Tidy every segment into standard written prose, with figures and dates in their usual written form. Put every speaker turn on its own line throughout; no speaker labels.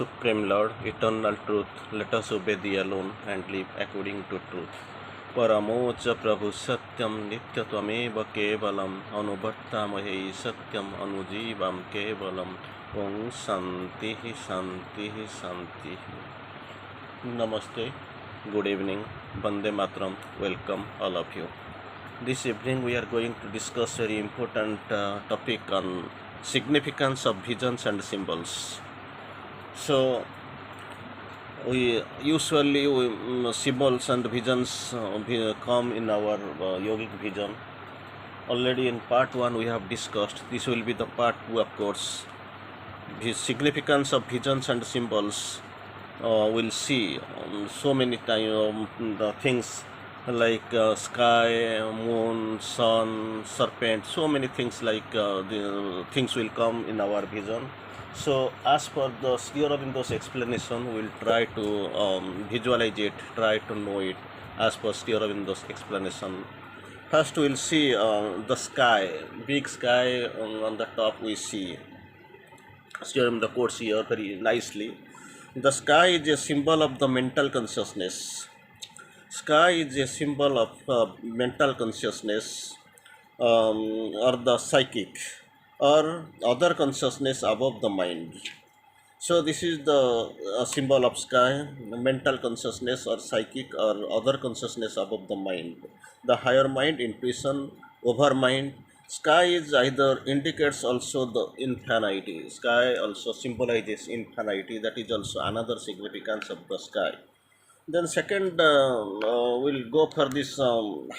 Supreme Lord, eternal truth, let us obey thee alone and live according to truth. Paramocha Prabhu Satyam Nityatvamev Kevalam Anuvartamahe Satyam Anujivam Kevalam Om Shantihi Shantihi Shantihi. Namaste, good evening, Bande Matram, welcome all of you. This evening we are going to discuss very important topic on significance of visions and symbols. So we usually symbols and visions come in our yogic vision. Already in part 1 we have discussed. This will be the part 2, of course. The significance of visions and symbols we'll see so many times the things like sky, moon, sun, serpent, so many things like the things will come in our vision. So as per the Aurobindo explanation, we will try to visualize it, try to know it as per Aurobindo explanation. First we will see the sky, big sky on the top we see. Aurobindo quotes here very nicely. The sky is a symbol of the mental consciousness. Sky is a symbol of mental consciousness or the psychic or other consciousness above the mind. So this is the symbol of sky, mental consciousness or psychic or other consciousness above the mind. The higher mind, intuition, over mind. Sky is either indicates also the infinity. Sky also symbolizes infinity. That is also another significance of the sky. Then second, we'll go for this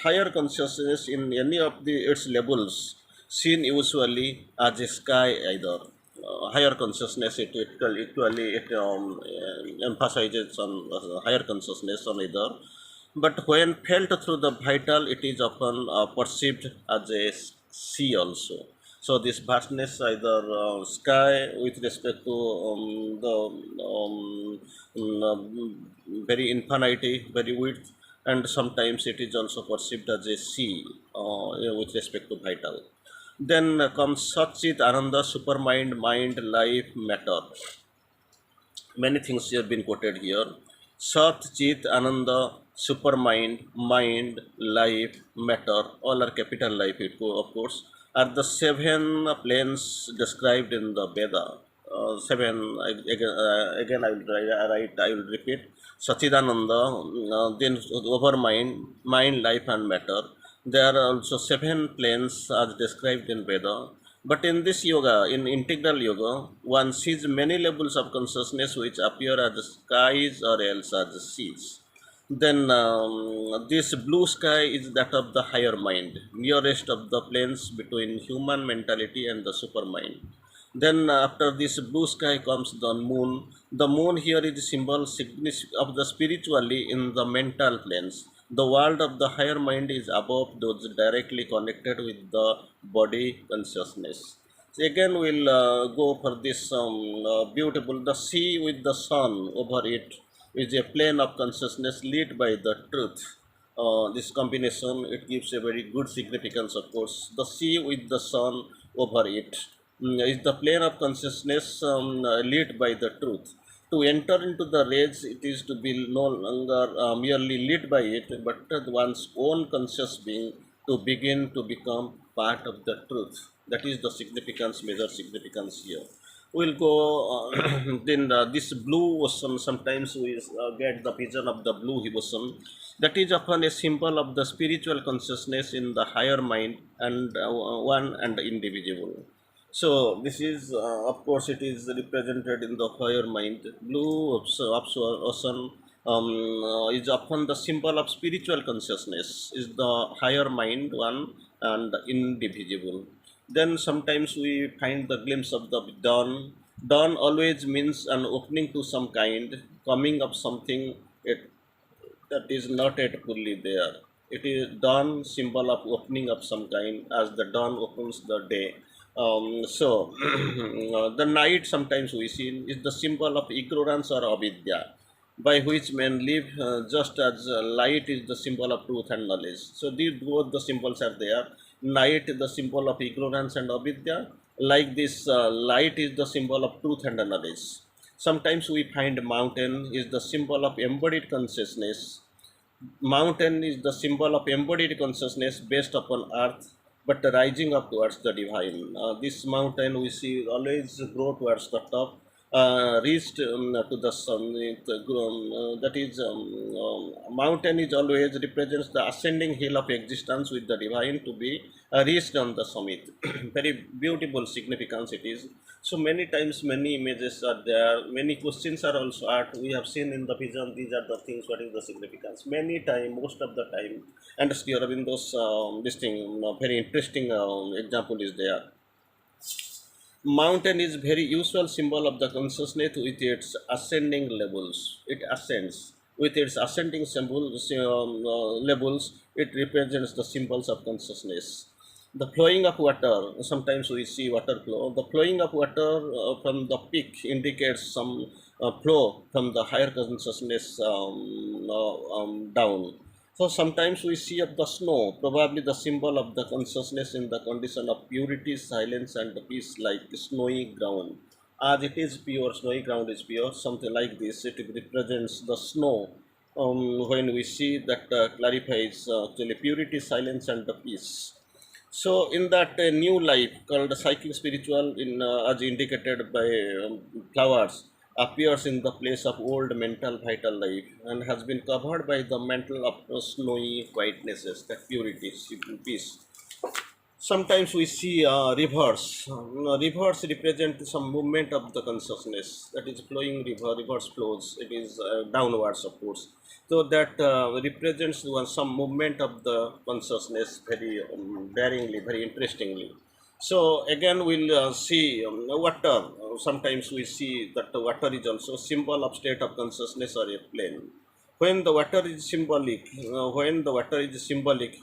higher consciousness in any of its levels, seen usually as a sky either. Higher consciousness, it emphasizes on higher consciousness on either. But when felt through the vital, it is often perceived as a sea also. So this vastness, either sky with respect to very infinity, very width, and sometimes it is also perceived as a sea with respect to vital. Then comes Satchit Ananda, supermind, mind, life, matter. Many things have been quoted here. Sat, Chit, Ananda, supermind, mind, life, matter, all are capital life, of course, are the 7 planes described in the Veda. Again I will repeat. Sachidananda, then over mind, life and matter. There are also 7 planes as described in Veda. But in this yoga, in integral yoga, one sees many levels of consciousness which appear as skies or else as seas. Then this blue sky is that of the higher mind, nearest of the planes between human mentality and the supermind. Then after this blue sky comes the moon. The moon here is a symbol of the spiritually in the mental planes. The world of the higher mind is above those directly connected with the body consciousness. So again we'll go for this beautiful, the sea with the sun over it is a plane of consciousness lit by the truth. This combination, it gives a very good significance, of course. The sea with the sun over it is the plane of consciousness lit by the truth. To enter into the rays, it is to be no longer merely lit by it, but one's own conscious being to begin to become part of the truth. That is the significance, major significance here. We'll go then this blue ocean, sometimes we get the vision of the blue ocean. That is often a symbol of the spiritual consciousness in the higher mind and one and indivisible. So this is, of course, it is represented in the higher mind. Blue ocean is often the symbol of spiritual consciousness, is the higher mind one and indivisible. Then sometimes we find the glimpse of the dawn. Dawn always means an opening to some kind, coming of something that is not yet fully there. It is dawn, symbol of opening of some kind, as the dawn opens the day. So the night sometimes we see is the symbol of ignorance or avidya, by which men live just as light is the symbol of truth and knowledge. So these both the symbols are there. Night is the symbol of ignorance and avidya. Like this, light is the symbol of truth and knowledge. Sometimes we find mountain is the symbol of embodied consciousness. Mountain is the symbol of embodied consciousness based upon earth, but rising up towards the divine. This mountain we see always grow towards the top, reached to the sun. That is, mountain is always represents the ascending hill of existence with the divine to be reached on the summit. Very beautiful significance it is. So many times, many images are there, many questions are also asked. We have seen in the vision, these are the things, what is the significance? Many time, most of the time, and Sri Aurobindo's this thing, very interesting example is there. Mountain is very usual symbol of the consciousness with its ascending levels. It ascends. With its ascending symbols, levels, it represents the symbols of consciousness. The flowing of water, sometimes we see water flow. The flowing of water from the peak indicates some flow from the higher consciousness down. So sometimes we see of the snow, probably the symbol of the consciousness in the condition of purity, silence, and peace, like snowy ground. As it is pure, snowy ground is pure, something like this. It represents the snow. When we see that clarifies actually purity, silence, and the peace. So, in that new life called psychic spiritual, in as indicated by flowers, appears in the place of old mental vital life and has been covered by the mantle of snowy whitenesses, that purity, peace. Sometimes we see rivers. Rivers represent some movement of the consciousness. That is flowing river, rivers flows. It is downwards, of course. So that represents some movement of the consciousness very daringly, very interestingly. So again, we'll see water. Sometimes we see that the water is also symbol of state of consciousness or a plane. When the water is symbolic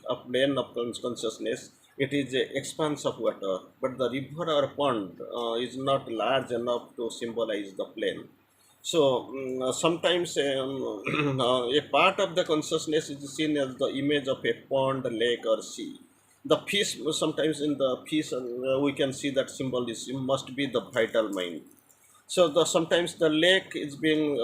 of plane of consciousness, it is a expanse of water. But the river or pond is not large enough to symbolize the plane. So sometimes a part of the consciousness is seen as the image of a pond, lake, or sea. The fish, sometimes in the fish, we can see that symbol is must be the vital mind. So sometimes the lake is being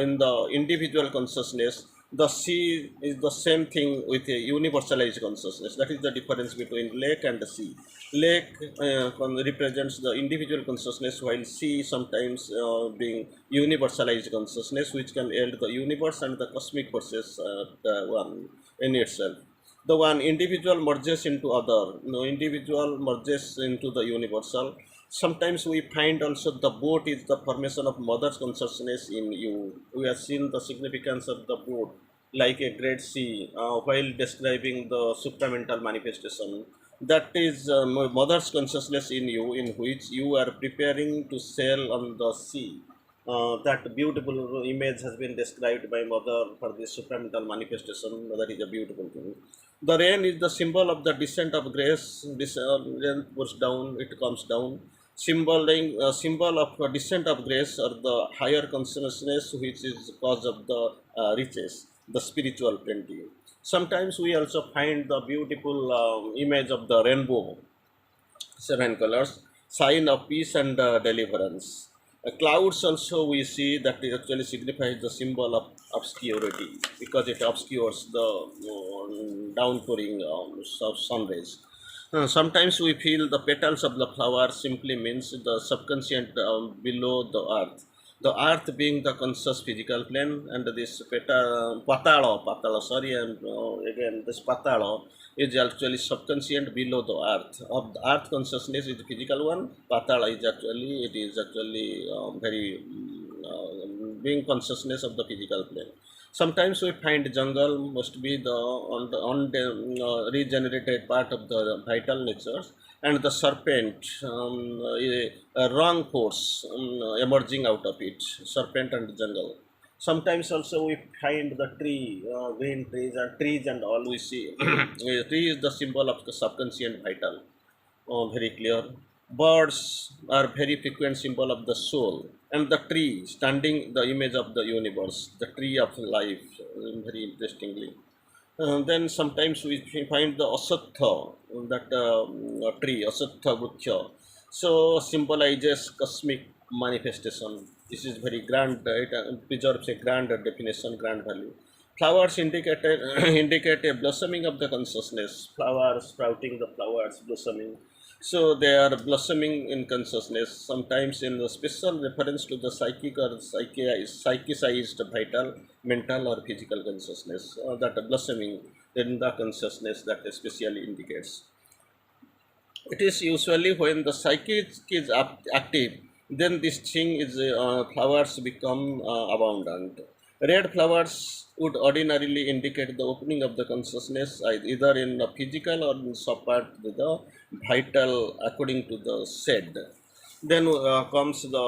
in the individual consciousness. The sea is the same thing with a universalized consciousness. That is the difference between lake and the sea. Lake represents the individual consciousness, while sea sometimes being universalized consciousness, which can hold the universe and the cosmic forces the one in itself. The one individual merges into other, no individual merges into the universal. Sometimes we find also the boat is the formation of mother's consciousness in you. We have seen the significance of the boat like a great sea while describing the supramental manifestation. That is mother's consciousness in you, in which you are preparing to sail on the sea. That beautiful image has been described by mother for the supramental manifestation. That is a beautiful thing. The rain is the symbol of the descent of grace. This rain pours down, it comes down. Symbol of descent of grace or the higher consciousness, which is cause of the riches, the spiritual plenty. Sometimes we also find the beautiful image of the rainbow, seven colors, sign of peace and deliverance. Clouds also we see that it actually signifies the symbol of obscurity because it obscures the downpouring of sun rays. Sometimes we feel the petals of the flower simply means the subconscient below the earth. The earth being the conscious physical plane, and this sorry, and again this patala is actually subconscient below the earth. Of the earth consciousness is the physical one. Patala is actually very being consciousness of the physical plane. Sometimes we find jungle must be the on the regenerated part of the vital natures, and the serpent, a wrong force emerging out of it. Serpent and jungle. Sometimes also we find the tree, green trees and all we see. A tree is the symbol of the subconscient vital. Very clear. Birds are very frequent symbol of the soul, and the tree standing the image of the universe, the tree of life, very interestingly. Then sometimes we find the asatha, that tree, asatha vruksha. So symbolizes cosmic manifestation, This is very grand. It preserves a grand definition, grand value. Flowers indicate a blossoming of the consciousness. Flowers sprouting, the flowers blossoming. So they are blossoming in consciousness. Sometimes in the special reference to the psychic or psychicized vital, mental or physical consciousness. That blossoming in the consciousness that especially indicates. It is usually when the psyche is active, then this thing is flowers become abundant. Red flowers would ordinarily indicate the opening of the consciousness, either in the physical or in support to the vital, according to the said. Then comes the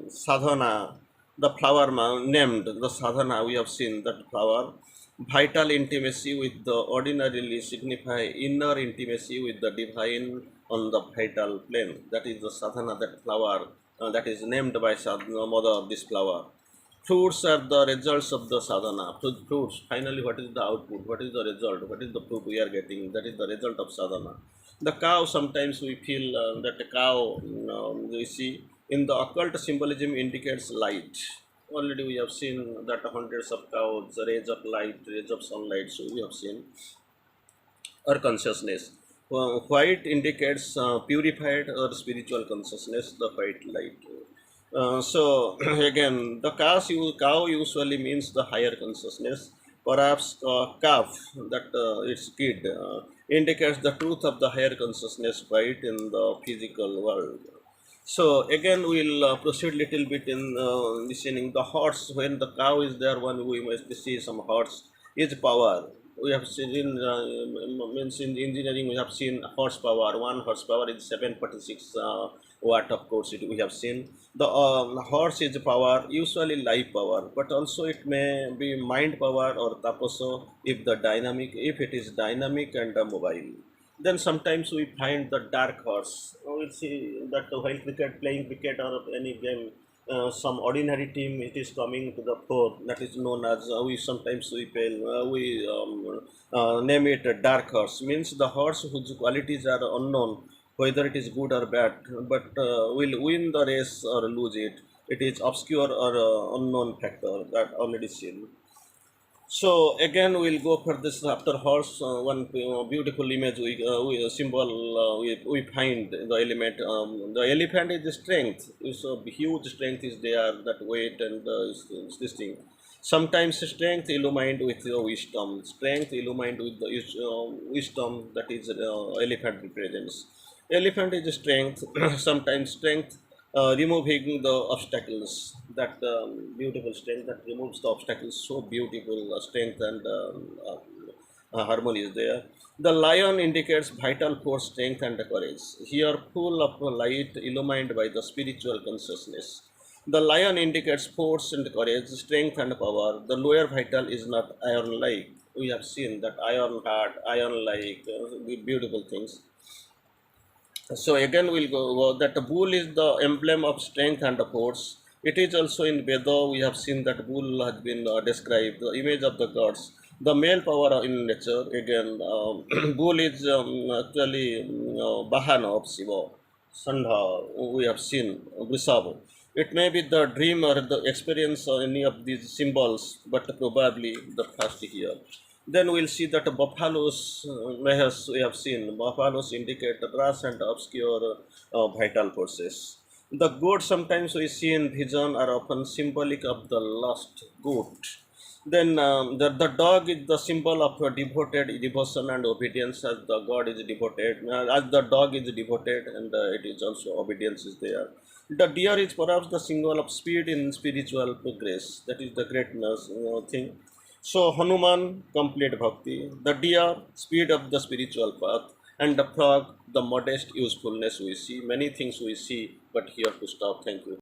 sadhana, the flower named the sadhana. We have seen that flower. Vital intimacy with the ordinarily signify inner intimacy with the divine on the vital plane. That is the sadhana, that flower that is named by sadhana, mother of this flower. Fruits are the results of the sadhana. Fruits, finally, what is the output? What is the result? What is the fruit we are getting? That is the result of sadhana. The cow, sometimes we feel that the cow, we see in the occult symbolism indicates light. Already we have seen that hundreds of cows, rays of light, rays of sunlight, so we have seen or consciousness. White indicates purified or spiritual consciousness, the white light. So again, the cow usually means the higher consciousness. Perhaps calf, that its kid, indicates the truth of the higher consciousness, right, in the physical world. So again, we'll proceed little bit in listening the horse. When the cow is there, one we must see some horse is power. We have seen in means in engineering we have seen horsepower. One horsepower is 746 watt. Of course, we have seen the horse is power, usually life power, but also it may be mind power or tapaso if it is dynamic and mobile. Then sometimes we find the dark horse. We see that while playing cricket or any game, some ordinary team it is coming to the fore. That is known as we name it a dark horse. Means the horse whose qualities are unknown, whether it is good or bad, but will win the race or lose it. It is obscure or unknown factor that already seen. So again, we'll go for this after horse. One beautiful image we symbol we find the element. The elephant is the strength. So huge strength is there. That weight and this thing. Sometimes strength illumined with wisdom. Strength illumined with the wisdom that is elephant represents. Elephant is strength. Sometimes strength removing the obstacles. That beautiful strength that removes the obstacles. So beautiful strength and harmony is there. The lion indicates vital force, strength, and courage. Here, full of light, illumined by the spiritual consciousness. The lion indicates force and courage, strength and power. The lower vital is not iron-like. We have seen that iron heart, iron-like, beautiful things. So again, we'll go that the bull is the emblem of strength and force. It is also in Veda. We have seen that bull has been described, the image of the gods, the male power in nature. Again, bull is actually Bahana of Shiva, Sandha. We have seen Vrishabha. It may be the dream or the experience or any of these symbols, but probably the first here. Then we'll see that buffaloes, mayhaps we have seen, buffaloes indicate rash and obscure vital forces. The goat sometimes we see in vision are often symbolic of the lost goat. Then the dog is the symbol of devoted devotion and obedience, as the God is devoted, as the dog is devoted, and it is also obedience is there. The deer is perhaps the symbol of speed in spiritual progress. That is the greatness thing. So Hanuman, complete bhakti, the deer, speed of the spiritual path, and the frog, the modest usefulness we see. Many things we see, but here to stop. Thank you.